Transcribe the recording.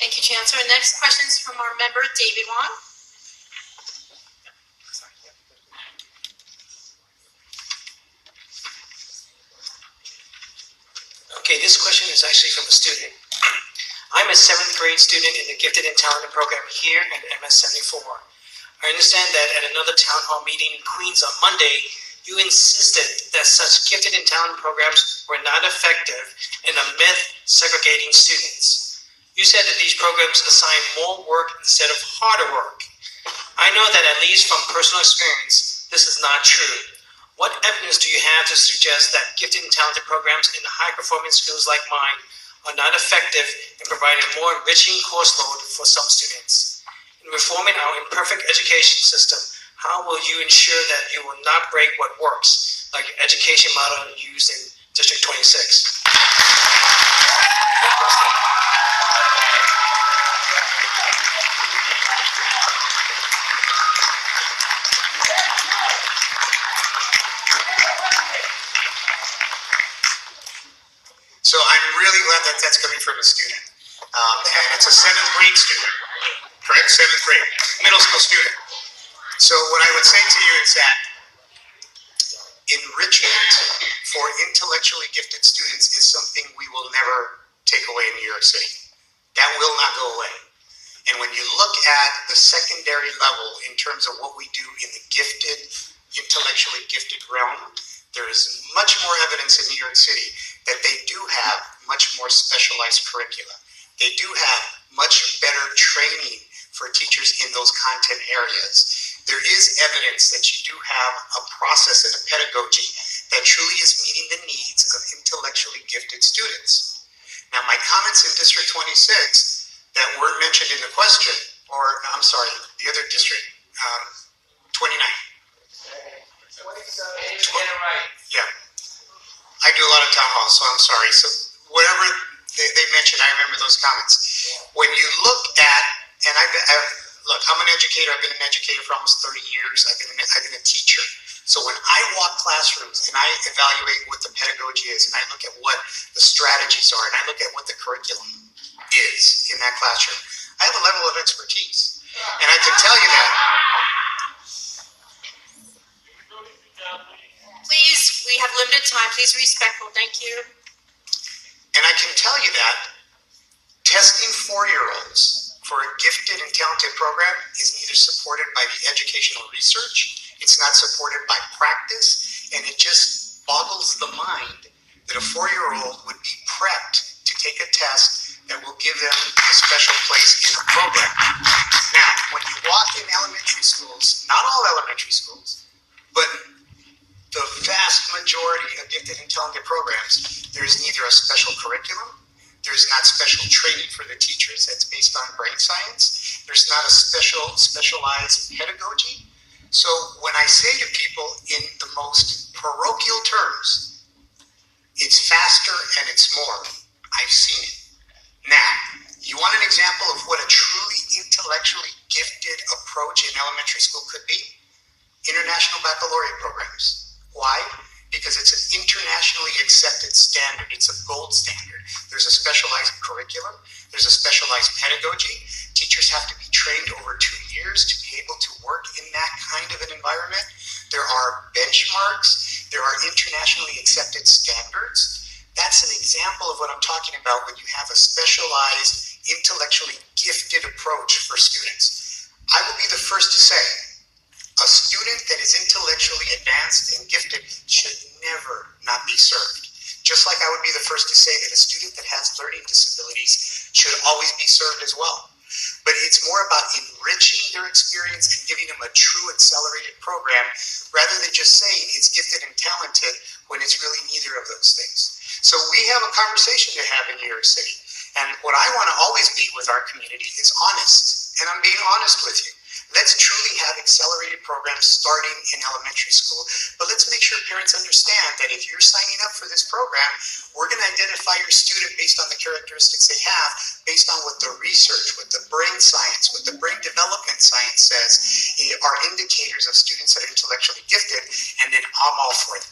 Thank you, Chancellor. Next question is from our member, David Wong. Okay, this question is actually from a student. I'm a 7th grade student in the Gifted and Talented program here at MS 74. I understand that at another town hall meeting in Queens on Monday, you insisted that such gifted and talented programs were not effective and a myth segregating students. You said that these programs assign more work instead of harder work. I know that at least from personal experience, this is not true. What evidence do you have to suggest that gifted and talented programs in high-performing schools like mine are not effective in providing a more enriching course load for some students? In reforming our imperfect education system, how will you ensure that you will not break what works, like your education model used in District 26? So I'm really glad that that's coming from a student. And it's a 7th grade student, correct? 7th grade, middle school student. So what I would say to you is that enrichment for intellectually gifted students is something we will never take away in New York City. That will not go away. And when you look at the secondary level in terms of what we do in the gifted, intellectually gifted realm, there is much more evidence in New York City that they do have much more specialized curricula. They do have much better training for teachers in those content areas. There is evidence that you do have a process and a pedagogy that truly is meeting the needs of intellectually gifted students. Now, my comments in District 26 that weren't mentioned in the question, or I'm sorry, the other district, 29. 27. Yeah. I do a lot of town halls, so I'm sorry. So whatever they mentioned, I remember those comments. When you look at, and look, I'm an educator. I've been an educator for almost 30 years. I've been a teacher. So when I walk classrooms and I evaluate what the pedagogy is, and I look at what the strategies are, and I look at what the curriculum is in that classroom, I have a level of expertise. And I can tell you that. Please, we have limited time. Please be respectful. Thank you. And I can tell you that testing 4-year-olds for a gifted and talented program is neither supported by the educational research, it's not supported by practice, and it just boggles the mind that a 4-year-old would be prepped to take a test that will give them a special place in a program. Now, when you walk in elementary schools, not all elementary schools, but the vast majority of gifted and talented programs, there's neither a special curriculum, there's not special training for the teachers that's based on brain science, there's not a specialized pedagogy. So when I say to people in the most parochial terms, it's faster and it's more, I've seen it. Now, you want an example of what a truly intellectually gifted approach in elementary school could be? International baccalaureate programs. Why? Because it's an internationally accepted standard. It's a gold standard. There's a specialized curriculum. There's a specialized pedagogy. Teachers have to be trained over 2 years to be able to work in that kind of an environment. There are benchmarks. There are internationally accepted standards. That's an example of what I'm talking about when you have a specialized, intellectually gifted approach for students. I will be the first to say, a student that is intellectually advanced and gifted should never not be served. Just like I would be the first to say that a student that has learning disabilities should always be served as well. But it's more about enriching their experience and giving them a true accelerated program rather than just saying it's gifted and talented when it's really neither of those things. So we have a conversation to have in New York City. And what I want to always be with our community is honest. And I'm being honest with you. Let's truly have accelerated programs starting in elementary school, but let's make sure parents understand that if you're signing up for this program, we're going to identify your student based on the characteristics they have, based on what the research, what the brain science, what the brain development science says are indicators of students that are intellectually gifted, and then I'm all for it.